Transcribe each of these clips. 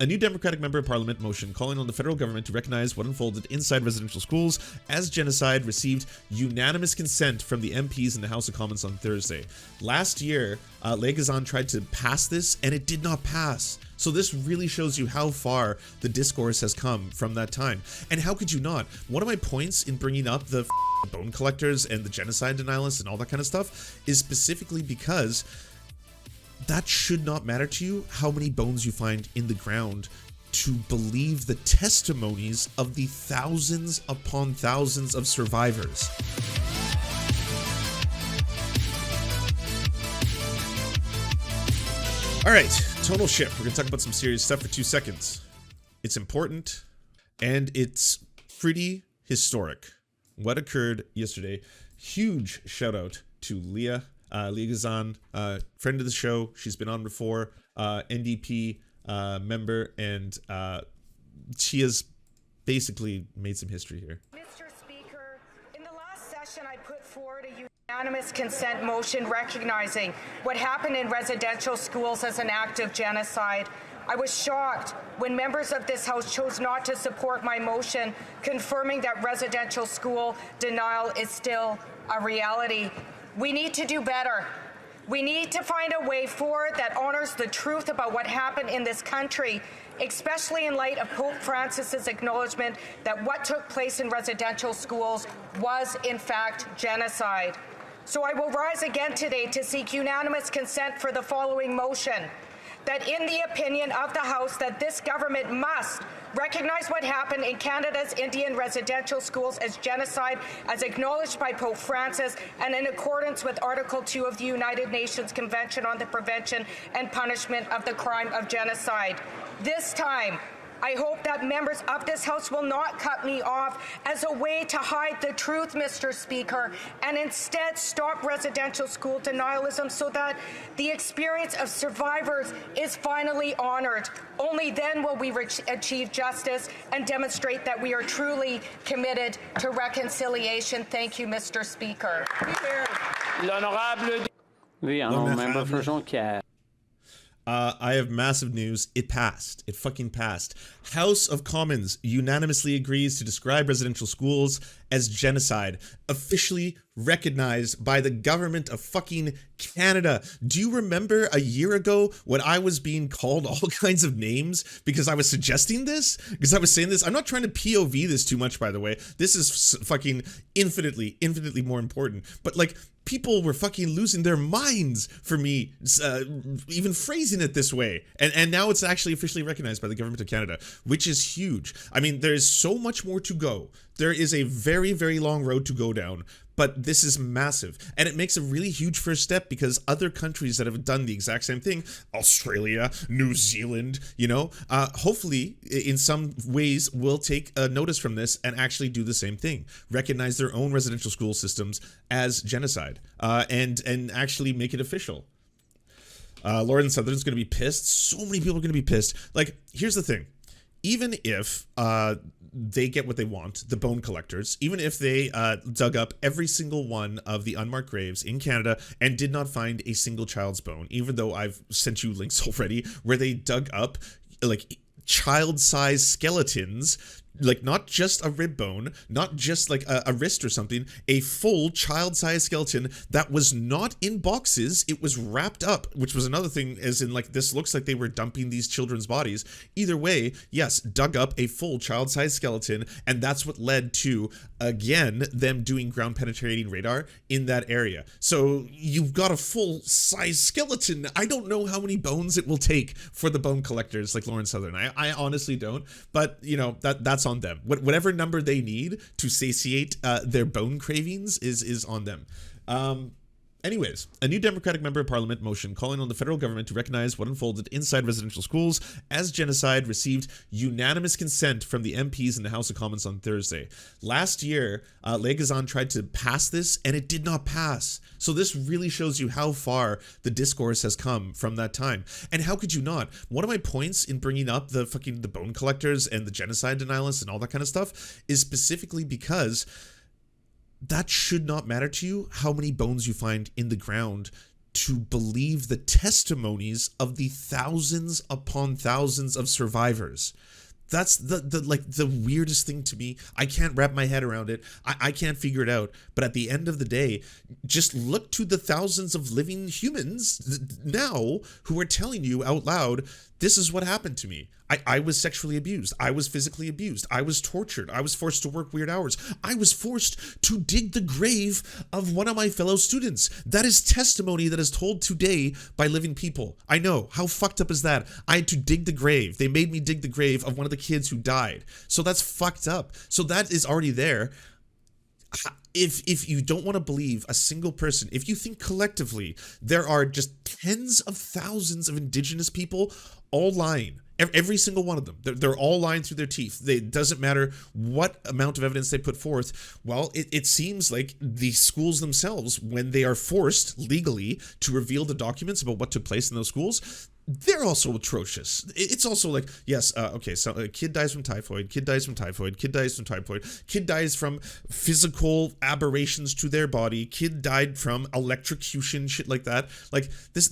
A new Democratic member of Parliament motion calling on the federal government to recognize what unfolded inside residential schools as genocide received unanimous consent from the MPs in the House of Commons on Thursday. Last year, Legazan tried to pass this and it did not pass. So this really shows you how far the discourse has come from that time. And how could you not? One of my points in bringing up the bone collectors and the genocide denialists and all that kind of stuff is specifically because that should not matter to you how many bones you find in the ground to believe the testimonies of the thousands upon thousands of survivors. All right, tonal shift. We're going to talk about some serious stuff for 2 seconds. It's important and it's pretty historic. What occurred yesterday. Huge shout out to Leah Gazan, friend of the show. She's been on before, NDP member, and she has basically made some history here. Mr. Speaker, in the last session I put forward a unanimous consent motion recognizing what happened in residential schools as an act of genocide. I was shocked when members of this House chose not to support my motion, confirming that residential school denial is still a reality. We need to do better. We need to find a way forward that honors the truth about what happened in this country, especially in light of Pope Francis's acknowledgement that what took place in residential schools was, in fact, genocide. So I will rise again today to seek unanimous consent for the following motion: that in the opinion of the House, that this government must recognize what happened in Canada's Indian residential schools as genocide, as acknowledged by Pope Francis and in accordance with Article 2 of the United Nations Convention on the Prevention and Punishment of the Crime of Genocide. This time, I hope that members of this House will not cut me off as a way to hide the truth, Mr. Speaker, and instead stop residential school denialism so that the experience of survivors is finally honored. Only then will we achieve justice and demonstrate that we are truly committed to reconciliation. Thank you, Mr. Speaker. L'honorable. Oui, un membre Frachon qui a... I have massive news. It passed. It fucking passed. House of Commons unanimously agrees to describe residential schools as genocide, officially recognized by the government of fucking Canada. Do you remember a year ago when I was being called all kinds of names because I was suggesting this? Because I was saying this? I'm not trying to POV this too much, by the way. This is fucking infinitely more important. But like, people were fucking losing their minds for me even phrasing it this way. And now it's actually officially recognized by the government of Canada, which is huge. I mean, there is so much more to go. There is a very long road to go down, but this is massive. And it makes a really huge first step because other countries that have done the exact same thing, Australia, New Zealand, you know, hopefully in some ways will take a notice from this and actually do the same thing. Recognize their own residential school systems as genocide and actually make it official. Lauren Southern's going to be pissed. So many people are going to be pissed. Like, here's the thing. Even if they get what they want, the bone collectors, even if they dug up every single one of the unmarked graves in Canada and did not find a single child's bone, even though I've sent you links already where they dug up like child-sized skeletons, like not just a rib bone, not just like a wrist or something, a full child-sized skeleton that was not in boxes, it was wrapped up, which was another thing, as in like this looks like they were dumping these children's bodies. Either way, yes, dug up a full child-sized skeleton, and that's what led to, again, them doing ground penetrating radar in that area. So you've got a full-size skeleton. I don't know how many bones it will take for the bone collectors like Lauren Southern. I honestly don't, but you know, that's on them. Whatever number they need to satiate their bone cravings is on them. Anyways, a new Democratic member of Parliament motion calling on the federal government to recognize what unfolded inside residential schools as genocide received unanimous consent from the MPs in the House of Commons on Thursday. Last year, Legazan tried to pass this and it did not pass. So this really shows you how far the discourse has come from that time. And how could you not? One of my points in bringing up the bone collectors and the genocide denialists and all that kind of stuff is specifically because that should not matter to you how many bones you find in the ground to believe the testimonies of the thousands upon thousands of survivors. That's the weirdest thing to me. I can't wrap my head around it. I can't figure it out. But at the end of the day, just look to the thousands of living humans now who are telling you out loud, this is what happened to me. I was sexually abused. I was physically abused. I was tortured. I was forced to work weird hours. I was forced to dig the grave of one of my fellow students. That is testimony that is told today by living people. I know. How fucked up is that? I had to dig the grave. They made me dig the grave of one of the kids who died. So that's fucked up. So that is already there. If you don't want to believe a single person, if you think collectively there are just tens of thousands of Indigenous people all lying, every single one of them, they're all lying through their teeth. It doesn't matter what amount of evidence they put forth. Well, it seems like the schools themselves, when they are forced legally to reveal the documents about what took place in those schools, they're also atrocious. It's also like, yes, okay, so a kid dies from typhoid, kid dies from typhoid, kid dies from typhoid, kid dies from physical aberrations to their body, kid died from electrocution, shit like that. Like, this,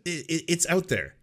it's out there.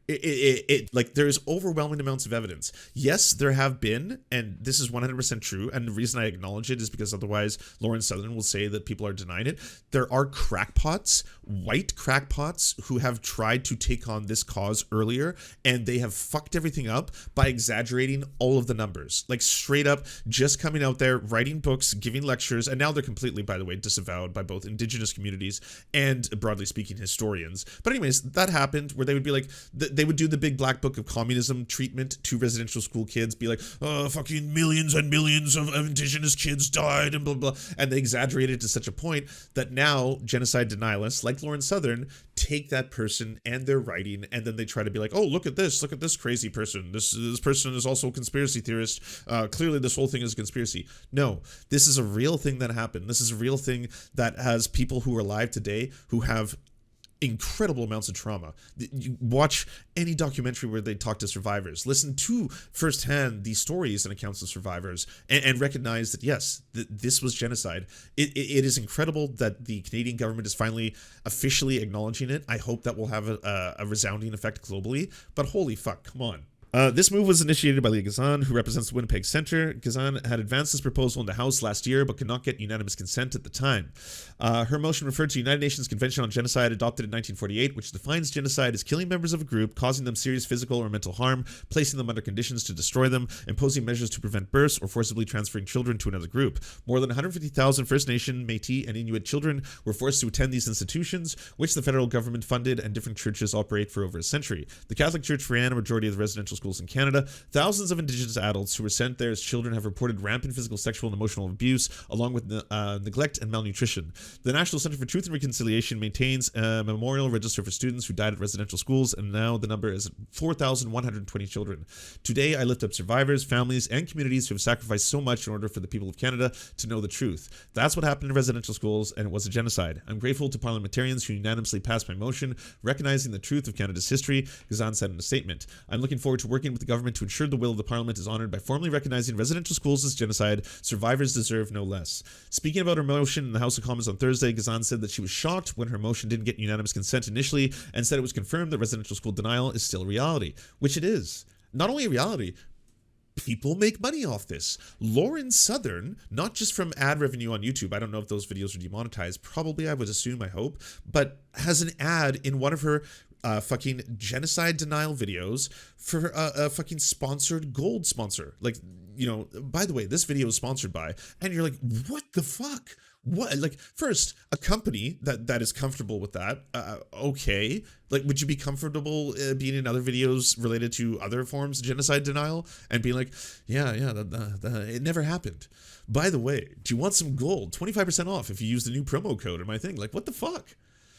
Like, there's overwhelming amounts of evidence. Yes, there have been, and this is 100% true, and the reason I acknowledge it is because otherwise Lauren Southern will say that people are denying it. There are crackpots, white crackpots, who have tried to take on this cause earlier, and they have fucked everything up by exaggerating all of the numbers. Like, straight up just coming out there, writing books, giving lectures, and now they're completely, by the way, disavowed by both Indigenous communities and, broadly speaking, historians. But anyways, that happened where they would be like, they would do the big black book of communism treatment to residential school kids, be like, oh, fucking millions and millions of Indigenous kids died and blah, blah. And they exaggerated to such a point that now genocide denialists like Lauren Southern take that person and their writing, and then they try to be like, oh, look at this crazy person. This person is also a conspiracy theorist. Clearly this whole thing is a conspiracy. No, this is a real thing that happened. This is a real thing that has people who are alive today who have incredible amounts of trauma. You watch any documentary where they talk to survivors, listen to firsthand these stories and accounts of survivors, and recognize that yes, this was genocide. It is incredible that the Canadian government is finally officially acknowledging it. I hope that will have a resounding effect globally, but holy fuck, come on. This move was initiated by Leah Gazan, who represents the Winnipeg Centre. Gazan had advanced this proposal in the House last year, but could not get unanimous consent at the time. Her motion referred to United Nations Convention on Genocide adopted in 1948, which defines genocide as killing members of a group, causing them serious physical or mental harm, placing them under conditions to destroy them, imposing measures to prevent births, or forcibly transferring children to another group. More than 150,000 First Nation, Métis, and Inuit children were forced to attend these institutions, which the federal government funded, and different churches operate for over a century. The Catholic Church ran a majority of the residential schools in Canada. Thousands of Indigenous adults who were sent there as children have reported rampant physical, sexual, and emotional abuse, along with neglect and malnutrition. The National Center for Truth and Reconciliation maintains a memorial register for students who died at residential schools, and now the number is 4,120 children. Today, I lift up survivors, families, and communities who have sacrificed so much in order for the people of Canada to know the truth. That's what happened in residential schools, and it was a genocide. I'm grateful to parliamentarians who unanimously passed my motion, recognizing the truth of Canada's history, Gazan said in a statement. I'm looking forward to working with the government to ensure the will of the Parliament is honored by formally recognizing residential schools as genocide. Survivors deserve no less. Speaking about her motion in the House of Commons on Thursday, Gazan said that she was shocked when her motion didn't get unanimous consent initially, and said it was confirmed that residential school denial is still a reality, which it is. Not only a reality, people make money off this. Lauren Southern, not just from ad revenue on YouTube, I don't know if those videos are demonetized, probably, I would assume, I hope, but has an ad in one of her fucking genocide denial videos for a fucking sponsored gold sponsor. Like, you know, by the way, this video is sponsored by, and you're like, what the fuck? What? Like, first, a company that is comfortable with that, okay. Like, would you be comfortable being in other videos related to other forms of genocide denial and being like, yeah, it never happened. By the way, do you want some gold? 25% off if you use the new promo code in my thing. Like, what the fuck?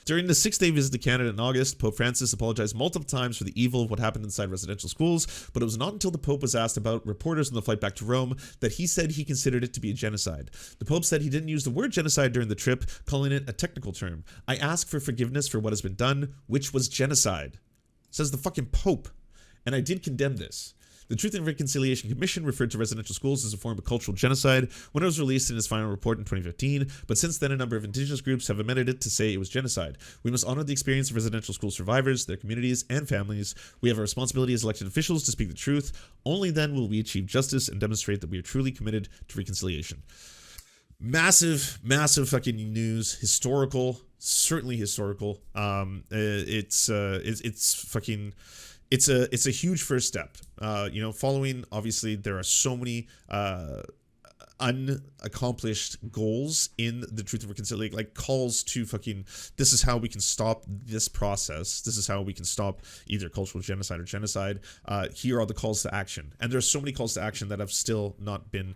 During the 6-day visit to Canada in August, Pope Francis apologized multiple times for the evil of what happened inside residential schools, but it was not until the Pope was asked about reporters on the flight back to Rome that he said he considered it to be a genocide. The Pope said he didn't use the word genocide during the trip, calling it a technical term. I ask for forgiveness for what has been done, which was genocide, says the fucking Pope. And I did condemn this. The Truth and Reconciliation Commission referred to residential schools as a form of cultural genocide when it was released in its final report in 2015, but since then a number of Indigenous groups have amended it to say it was genocide. We must honor the experience of residential school survivors, their communities, and families. We have a responsibility as elected officials to speak the truth. Only then will we achieve justice and demonstrate that we are truly committed to reconciliation. Massive fucking news. Historical, certainly historical. It's a huge first step. Following, obviously, there are so many unaccomplished goals in the Truth and Reconciliation, like calls to fucking, this is how we can stop this process. This is how we can stop either cultural genocide or genocide. Here are the calls to action. And there's so many calls to action that have still not been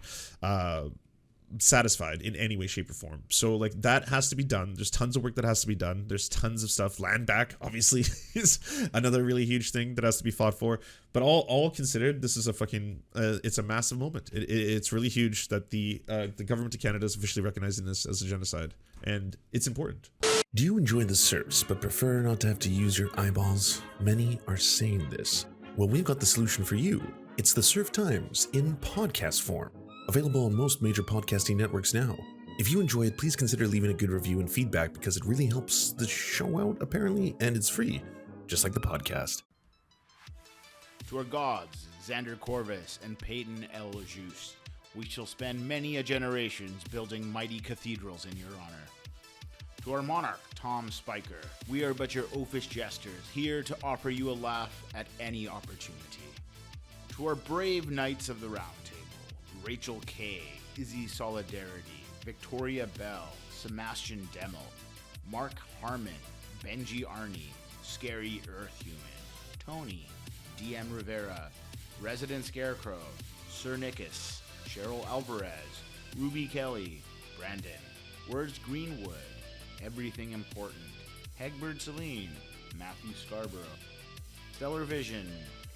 satisfied in any way, shape, or form. So like that has to be done. There's tons of work that has to be done. There's tons of stuff. Land back obviously is another really huge thing that has to be fought for. But all considered, this is a fucking it's a massive moment. It's really huge that the government of Canada is officially recognizing this as a genocide, and it's important. Do you enjoy the Serfs but prefer not to have to use your eyeballs? Many are saying this. Well, we've got the solution for you. It's the Serf Times in podcast form. Available on most major podcasting networks now. If you enjoy it, please consider leaving a good review and feedback because it really helps the show out, apparently, and it's free, just like the podcast. To our gods, Xander Corvus and Peyton L. Juste, we shall spend many a generations building mighty cathedrals in your honor. To our monarch, Tom Spiker, we are but your oafish jesters, here to offer you a laugh at any opportunity. To our brave knights of the Round Table, Rachel K., Izzy Solidarity, Victoria Bell, Sebastian Demel, Mark Harmon, Benji Arney, Scary Earth Human, Tony, DM Rivera, Resident Scarecrow, Sir Nickus, Cheryl Alvarez, Ruby Kelly, Brandon, Words Greenwood, Everything Important, Hegbert Celine, Matthew Scarborough, Stellar Vision,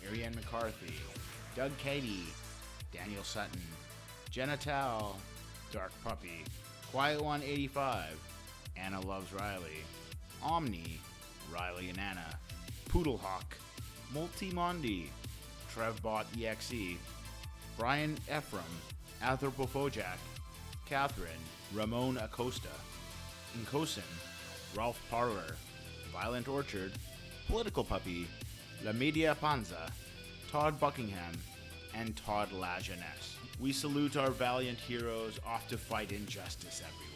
Ariane McCarthy, Doug Cady, Daniel Sutton, Jenna Tao, Dark Puppy, Quiet One 85, Anna Loves Riley, Omni, Riley and Anna, Poodlehawk, Multimondi, Trevbot EXE, Brian Ephraim, Anthropophojak, Catherine, Ramon Acosta, Nkosin, Ralph Parler, Violent Orchard, Political Puppy, La Media Panza, Todd Buckingham, and Todd La Jeunesse. We salute our valiant heroes off to fight injustice everywhere.